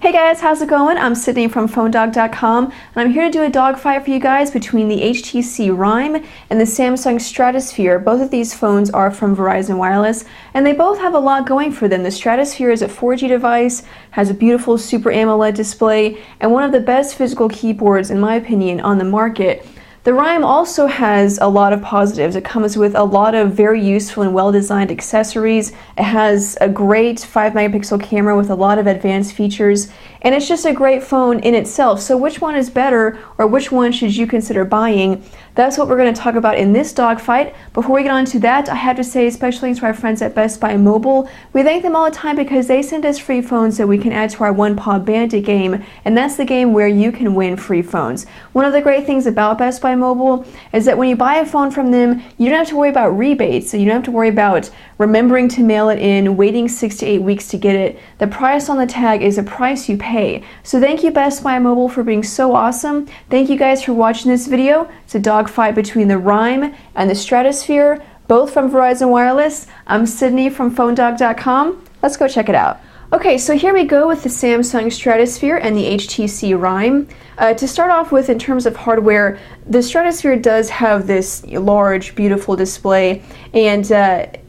Hey guys, how's it going? I'm Sydney from PhoneDog.com, and I'm here to do a dogfight for you guys between the HTC Rime and the Samsung Stratosphere. Both of these phones are from Verizon Wireless, and they both have a lot going for them. The Stratosphere is a 4G device, has a beautiful Super AMOLED display, and one of the best physical keyboards, in my opinion, on the market. The Rime also has a lot of positives. It comes with a lot of very useful and well-designed accessories. It has a great 5-megapixel camera with a lot of advanced features, and it's just a great phone in itself. So which one is better, or which one should you consider buying? That's what we're going to talk about in this dogfight. Before we get on to that, I have to say special thanks to our friends at Best Buy Mobile. We thank them all the time because they send us free phones that we can add to our One Paw Bandit game, and that's the game where you can win free phones. One of the great things about Best Buy Mobile is that when you buy a phone from them, you don't have to worry about rebates, so you don't have to worry about remembering to mail it in, waiting 6 to 8 weeks to get it. The price on the tag is the price you pay. So thank you Best Buy Mobile for being so awesome. Thank you guys for watching this video. It's a dogfight between the Rime and the Stratosphere, both from Verizon Wireless. I'm Sydney from PhoneDog.com. Let's go check it out. Okay, so here we go with the Samsung Stratosphere and the HTC Rime. To start off with, in terms of hardware, the Stratosphere does have this large, beautiful display, and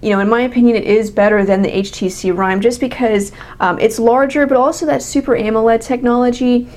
in my opinion, it is better than the HTC Rime just because it's larger, but also that Super AMOLED technology,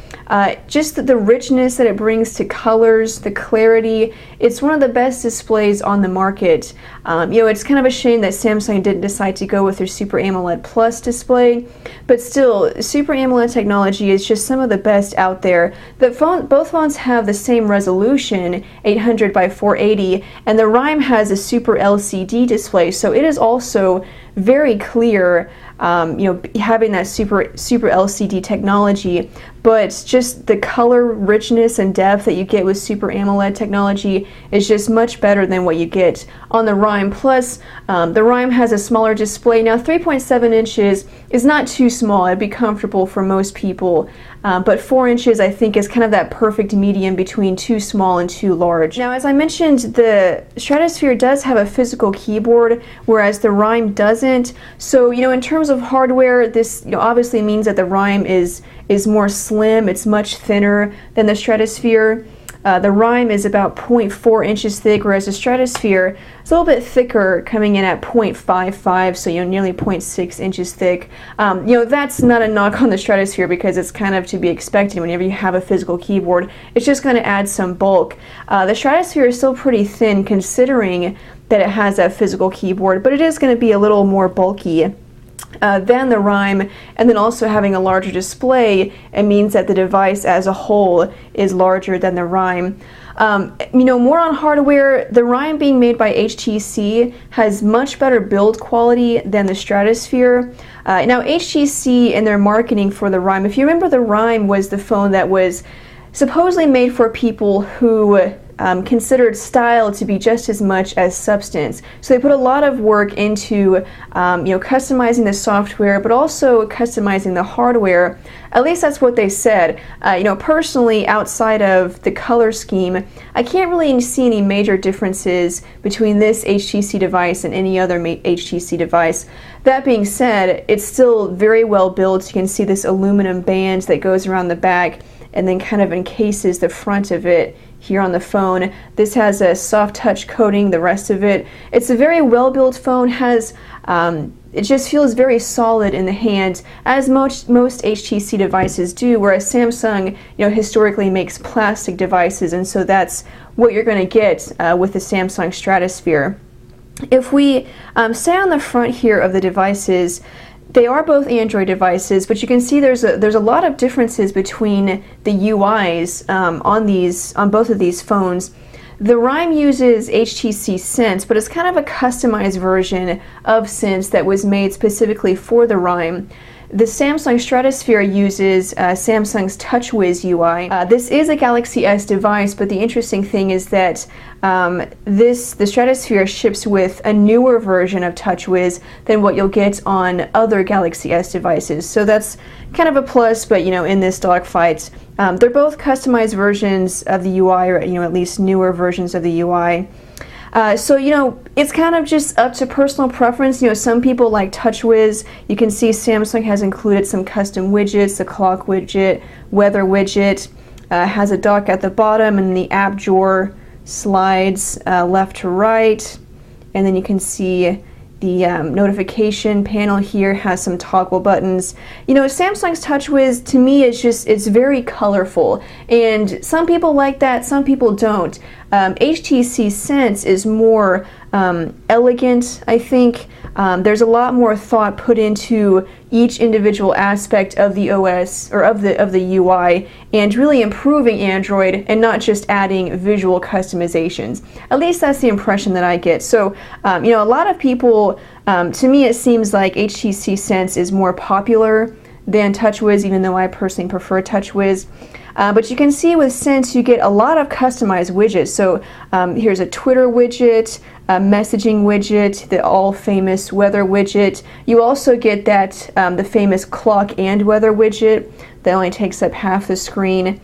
just the richness that it brings to colors, the clarity. It's one of the best displays on the market. It's kind of a shame that Samsung didn't decide to go with their Super AMOLED Plus display, but still, Super AMOLED technology is just some of the best out there. Both phones have the same resolution, 800 by 480, and the Rime has a Super LCD display, so it is also very clear, having that super LCD technology, but just the color richness and depth that you get with Super AMOLED technology is just much better than what you get on the Rime. Plus, the Rime has a smaller display. Now, 3.7 inches is not too small. It'd be comfortable for most people, but 4 inches I think is kind of that perfect medium between too small and too large. Now, as I mentioned, the Stratosphere does have a physical keyboard, whereas the Rime doesn't. So, in terms of hardware, this obviously means that the Rime is more slim. It's much thinner than the Stratosphere. The Rime is about 0.4 inches thick, whereas the Stratosphere is a little bit thicker, coming in at 0.55, so nearly 0.6 inches thick. That's not a knock on the Stratosphere because it's kind of to be expected whenever you have a physical keyboard. It's just going to add some bulk. The Stratosphere is still pretty thin considering that it has that physical keyboard, but it is going to be a little more bulky than the Rime, and then also having a larger display, it means that the device as a whole is larger than the Rime. More on hardware, the Rime being made by HTC has much better build quality than the Stratosphere. Now HTC in their marketing for the Rime, if you remember, the Rime was the phone that was supposedly made for people who considered style to be just as much as substance. So they put a lot of work into customizing the software, but also customizing the hardware. At least that's what they said. Personally, outside of the color scheme, I can't really see any major differences between this HTC device and any other HTC device. That being said, it's still very well built. You can see this aluminum band that goes around the back and then kind of encases the front of it here on the phone. This has a soft touch coating, the rest of it. It's a very well-built phone, it just feels very solid in the hand, as most HTC devices do, whereas Samsung, historically makes plastic devices, and so that's what you're going to get with the Samsung Stratosphere. If we stay on the front here of the devices, they are both Android devices, but you can see there's a lot of differences between the UIs on both of these phones. The Rime uses HTC Sense, but it's kind of a customized version of Sense that was made specifically for the Rime. The Samsung Stratosphere uses Samsung's TouchWiz UI. This is a Galaxy S device, but the interesting thing is that the Stratosphere ships with a newer version of TouchWiz than what you'll get on other Galaxy S devices. So that's kind of a plus, but in this dogfight, they're both customized versions of the UI, or at least newer versions of the UI. So, it's kind of just up to personal preference. Some people like TouchWiz. You can see Samsung has included some custom widgets, the clock widget, weather widget, has a dock at the bottom, and the app drawer slides left to right. And then you can see the notification panel here has some toggle buttons. Samsung's TouchWiz, to me, it's very colorful, and some people like that, some people don't. HTC Sense is more elegant, I think. There's a lot more thought put into each individual aspect of the OS, or of the UI, and really improving Android and not just adding visual customizations. At least that's the impression that I get. So, a lot of people, to me, it seems like HTC Sense is more popular than TouchWiz, even though I personally prefer TouchWiz. But you can see with Sense you get a lot of customized widgets. So here's a Twitter widget, a messaging widget, the all-famous weather widget. You also get that the famous clock and weather widget that only takes up half the screen.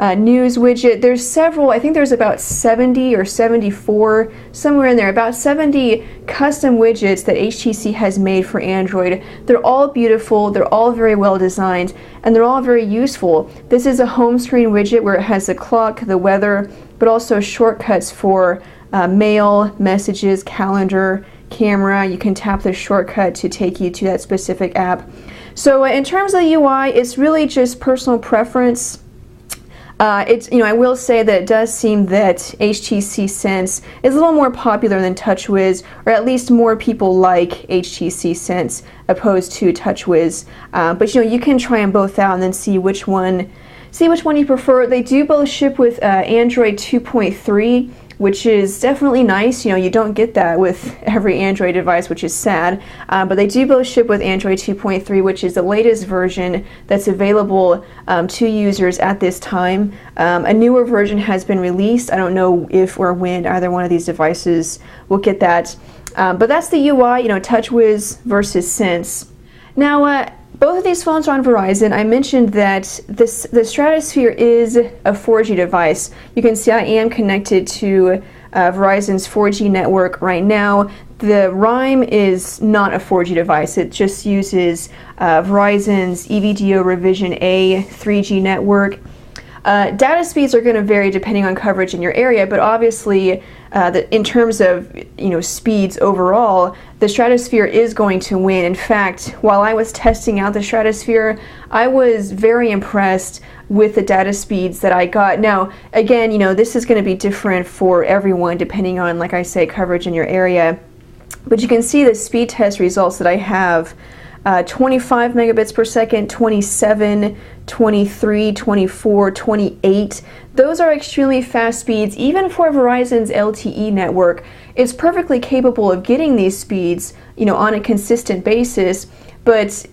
News widget. There's several, I think there's about 70 or 74, somewhere in there, about 70 custom widgets that HTC has made for Android. They're all beautiful, they're all very well designed, and they're all very useful. This is a home screen widget where it has the clock, the weather, but also shortcuts for mail, messages, calendar, camera. You can tap the shortcut to take you to that specific app. So in terms of the UI, it's really just personal preference. I will say that it does seem that HTC Sense is a little more popular than TouchWiz, or at least more people like HTC Sense opposed to TouchWiz. But you can try them both out and then see which one you prefer. They do both ship with Android 2.3. Which is definitely nice. You don't get that with every Android device, which is sad. But they do both ship with Android 2.3, which is the latest version that's available to users at this time. A newer version has been released. I don't know if or when either one of these devices will get that. But that's the UI, TouchWiz versus Sense. Now, both of these phones are on Verizon. I mentioned that the Stratosphere is a 4G device. You can see I am connected to Verizon's 4G network right now. The Rime is not a 4G device. It just uses Verizon's EVDO Revision A 3G network. Data speeds are going to vary depending on coverage in your area, but obviously in terms of speeds overall, the Stratosphere is going to win. In fact, while I was testing out the Stratosphere, I was very impressed with the data speeds that I got. Now, again, this is going to be different for everyone depending on, like I say, coverage in your area. But you can see the speed test results that I have. 25 megabits per second, 27, 23, 24, 28. Those are extremely fast speeds. Even for Verizon's LTE network, it's perfectly capable of getting these speeds, on a consistent basis. But,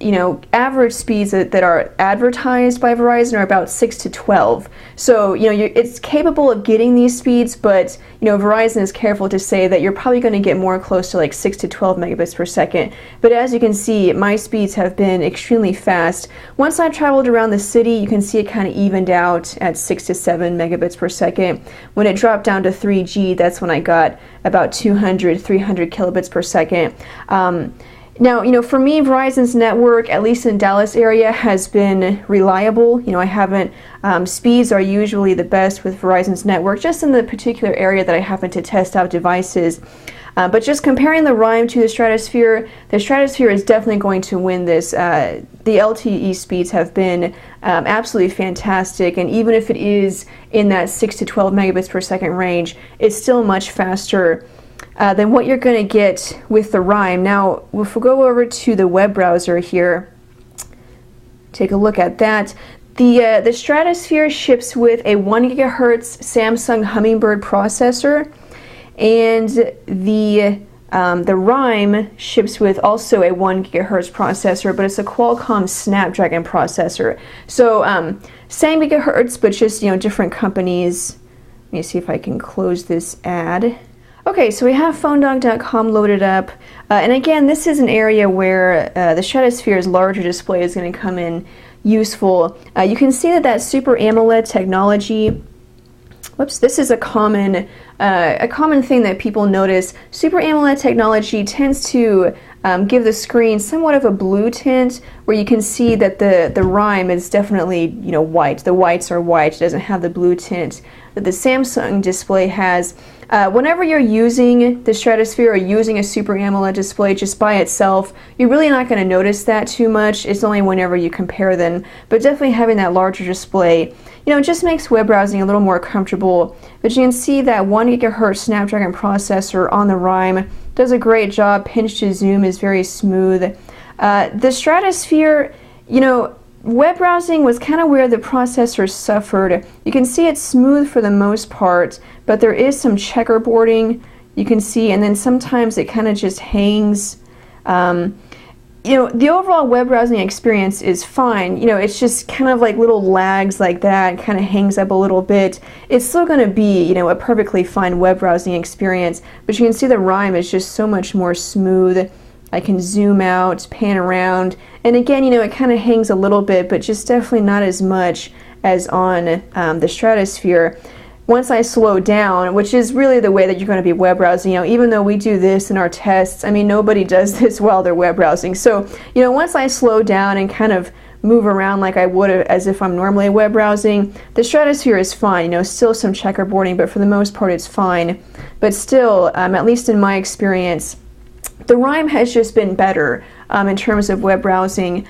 average speeds that are advertised by Verizon are about 6 to 12. So, it's capable of getting these speeds, but, Verizon is careful to say that you're probably going to get more close to like 6 to 12 megabits per second. But as you can see, my speeds have been extremely fast. Once I traveled around the city, you can see it kind of evened out at 6 to 7 megabits per second. When it dropped down to 3G, that's when I got about 200, 300 kilobits per second. Now, for me, Verizon's network, at least in Dallas area, has been reliable. I haven't, speeds are usually the best with Verizon's network, just in the particular area that I happen to test out devices. But just comparing the Rime to the Stratosphere is definitely going to win this. The LTE speeds have been absolutely fantastic, and even if it is in that 6 to 12 megabits per second range, it's still much faster than what you're going to get with the Rime. Now, if we go over to the web browser here, take a look at that. The Stratosphere ships with a 1 gigahertz Samsung Hummingbird processor, and the Rime ships with also a 1 gigahertz processor, but it's a Qualcomm Snapdragon processor. So same gigahertz, but just different companies. Let me see if I can close this ad. Okay, so we have PhoneDog.com loaded up, and again, this is an area where the Stratosphere's larger display is going to come in useful. You can see that Super AMOLED technology Whoops, this is a common thing that people notice. Super AMOLED technology tends to give the screen somewhat of a blue tint, where you can see that the rime is definitely, you know, white. The whites are white. It doesn't have the blue tint that the Samsung display has. Whenever you're using the Stratosphere or using a Super AMOLED display just by itself, you're really not going to notice that too much. It's only whenever you compare them. But definitely having that larger display, you know, just makes web browsing a little more comfortable. But you can see that 1 GHz Snapdragon processor on the rime does a great job. Pinch to zoom is very smooth. The Stratosphere, you know, web browsing was kind of where the processor suffered. You can see it's smooth for the most part, but there is some checkerboarding you can see, and then sometimes it kind of just hangs. You know, the overall web browsing experience is fine. You know, it's just kind of like little lags like that, kind of hangs up a little bit. It's still going to be, you know, a perfectly fine web browsing experience, but you can see the rime is just so much more smooth. I can zoom out, pan around, and again, you know, it kind of hangs a little bit, but just definitely not as much as on the Stratosphere. Once I slow down, which is really the way that you're going to be web browsing, you know, even though we do this in our tests, I mean, nobody does this while they're web browsing. So, you know, once I slow down and kind of move around like I would as if I'm normally web browsing, the Stratosphere is fine. You know, still some checkerboarding, but for the most part it's fine. But still, at least in my experience, the rime has just been better in terms of web browsing.